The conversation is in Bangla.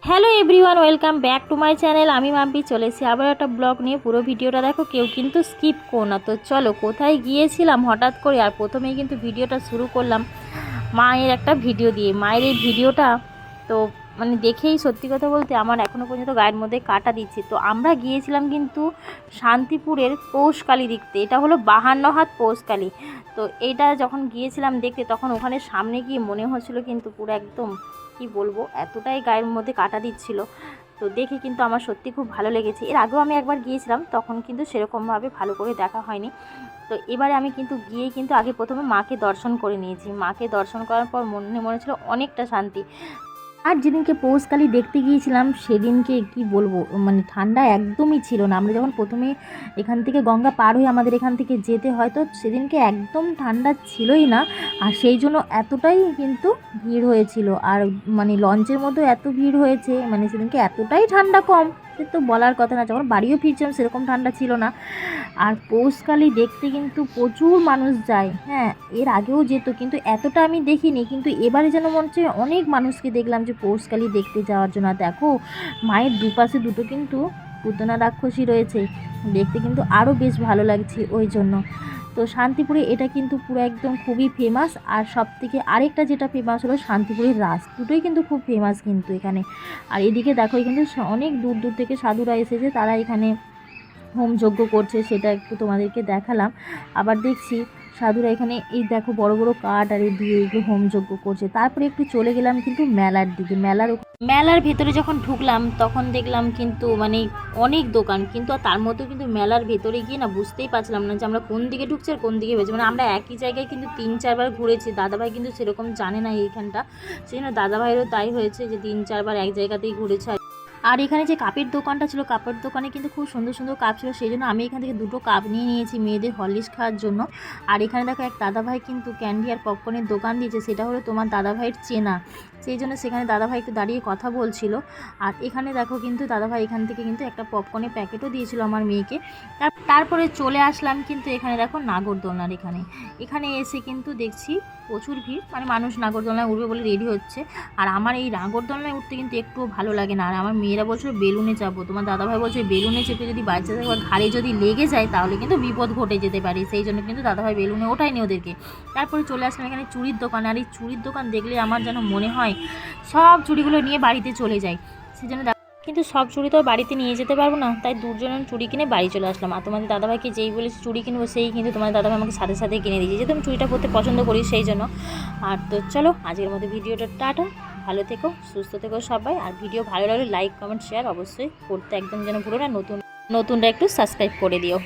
Hello everyone, welcome back to my channel. আমি মাম্পি চলে এসেছি আবার একটা ব্লগ নিয়ে। পুরো ভিডিওটা দেখো, কেউ কিন্তু স্কিপ করো না। তো চলো, কোথায় গিয়েছিলাম হঠাৎ করে, আর প্রথমেই কিন্তু ভিডিওটা শুরু করলাম মায়ের একটা ভিডিও দিয়ে। মায়ের এই ভিডিওটা তো মানে দেখেই সত্যি কথা বলতে আমার এখনও পর্যন্ত গায়ের মধ্যে কাটা দিচ্ছে। তো আমরা গিয়েছিলাম কিন্তু শান্তিপুরের পৌষকালী দেখতে। এটা হলো 52 হাত পৌষকালী। তো এইটা যখন গিয়েছিলাম দেখতে, তখন ওখানে সামনে গিয়ে মনে হচ্ছিলো কিন্তু পুরো একদম কি বলবো, এতটাই গায়ের মধ্যে কাটা দিচ্ছিল। তো দেখে কিন্তু আমার সত্যি খুব ভালো লেগেছে। এর আগেও আমি একবার গিয়েছিলাম, তখন কিন্তু সেরকমভাবে ভালো করে দেখা হয়নি। তো এবারে আমি কিন্তু গিয়ে কিন্তু আগে প্রথমে মাকে দর্শন করে নিয়েছি। মাকে দর্শন করার পর মনে ছিল অনেকটা শান্তি। আর যেদিনকে পৌষকালী দেখতে গিয়েছিলাম সেদিনকে কি বলবো, মানে ঠান্ডা একদমই ছিল না। আমরা যখন প্রথমে এখান থেকে গঙ্গা পার হয়ে আমাদের এখান থেকে যেতে হয়, তো সেদিনকে একদম ঠান্ডা ছিলই না। আর সেই জন্য এতটাই কিন্তু ভিড় হয়েছিল। আর মানে লঞ্চের মধ্যে এত ভিড় হয়েছে, মানে সেদিনকে এতটাই ঠান্ডা কম, সে তো বলার কথা না। যখন বাড়িও ফিরছিলাম সেরকম ঠান্ডা ছিল না। আর পৌষকালী দেখতে কিন্তু প্রচুর মানুষ যায়। হ্যাঁ, এর আগেও যেত, কিন্তু এতটা আমি দেখিনি। কিন্তু এবারে যেন মনে হচ্ছে অনেক মানুষকে দেখলাম যে পৌষকালী দেখতে যাওয়ার জন্য। দেখো, মায়ের দুপাশে দুটো কিন্তু পুতনা রাক্ষসী রয়েছে, দেখতে কিন্তু আরও বেশ ভালো লাগছে ওই জন্য। তো শান্তিপুরে এটা কিন্তু পুরো একদম খুবই ফেমাস। আর সব থেকে আরেকটা যেটা ফেমাস হলো শান্তিপুরের রাস, দুটোই কিন্তু খুব ফেমাস কিন্তু এখানে। আর এদিকে দেখো, কিন্তু অনেক দূর দূর থেকে সাধুরা এসেছে, তারা এখানে হোমযজ্ঞ করছে, সেটা একটু তোমাদেরকে দেখালাম। আবার দেখছি সাধুরা এখানে এই দেখো বড় বড় কাঠ আর এই দিয়ে এগুলো হোমযজ্ঞ করছে। তারপরে একটু চলে গেলাম কিন্তু মেলার দিকে। মেলার ভেতরে যখন ঢুকলাম তখন দেখলাম কিন্তু মানে অনেক দোকান, কিন্তু আর তার মধ্যেও কিন্তু মেলার ভেতরে গিয়ে না বুঝতেই পারছিলাম না যে আমরা কোন দিকে ঢুকছি আর কোন দিকে বেরোচ্ছি। মানে আমরা একই জায়গায় কিন্তু 3-4 বার ঘুরেছি। দাদাভাই কিন্তু সেরকম জানে না এইখানটা, সেই জন্য দাদাভাইয়েরও তাই হয়েছে যে 3-4 বার এক জায়গাতেই ঘুরেছে। আর এখানে যে কাপের দোকানটা ছিল, কাপের দোকানে কিন্তু খুব সুন্দর সুন্দর কাপ ছিল, সেই জন্য আমি এখান থেকে 2টো কাপ নিয়ে নিয়েছি মেয়েদের হরলিক্স খাওয়ার জন্য। আর এখানে দেখো এক দাদাভাই কিন্তু ক্যান্ডি আর পপকর্নের দোকান দিয়েছে, সেটা হলো তোমার দাদাভাইয়ের চেনা, সেই জন্য সেখানে দাদাভাই একটু দাঁড়িয়ে কথা বলছিল। আর এখানে দেখো কিন্তু দাদাভাই এখান থেকে কিন্তু একটা পপকর্নের প্যাকেটও দিয়েছিল আমার মেয়েকে। তারপরে চলে আসলাম কিন্তু এখানে দেখো নাগরদোলনার এখানে। এখানে এসে কিন্তু দেখছি প্রচুর ভিড়, মানে মানুষ নাগরদোলনায় উঠবে বলে রেডি হচ্ছে। আর আমার এই নাগরদোলনায় উঠতে কিন্তু একটুও ভালো লাগে না। আর আমার মেয়েরা বলছিল বেলুনে যাবো, তোমার দাদাভাই বলছে বেলুনে চেপে যদি বাচ্চা একবার ঘাড়ে যদি লেগে যায় তাহলে কিন্তু বিপদ ঘটে যেতে পারে, সেই জন্য কিন্তু দাদাভাই বেলুনে ওঠায়নি ওদেরকে। তারপরে চলে আসলাম এখানে চুড়ির দোকান। আর এই চুড়ির দোকান দেখলে আমার যেন মনে হয় সব চুড়িগুলো নিয়ে বাড়িতে চলে যায়, সেই জন্য কিন্তু সব চুড়ি তো বাড়িতে নিয়ে যেতে পারবো না, তাই দুজন চুড়ি কিনে বাড়ি চলে আসলাম। আর তোমাদের দাদাভাইকে যেই বলেছি চুড়ি কিনবো, সেই কিন্তু তোমাদের দাদাভাই আমাকে সাথে সাথে কিনে দিয়েছে, যেহেতু আমি চুড়িটা পরতে পছন্দ করি সেই জন্য। আর তো চলো, আজকের মধ্যে ভিডিওটা টাটা, ভালো থেকো, সুস্থ থেকো সবাই। আর ভিডিও ভালো লাগলে লাইক কমেন্ট শেয়ার অবশ্যই করতে একদম যেন ভুলো না। নতুনরা একটু সাবস্ক্রাইব করে দিও।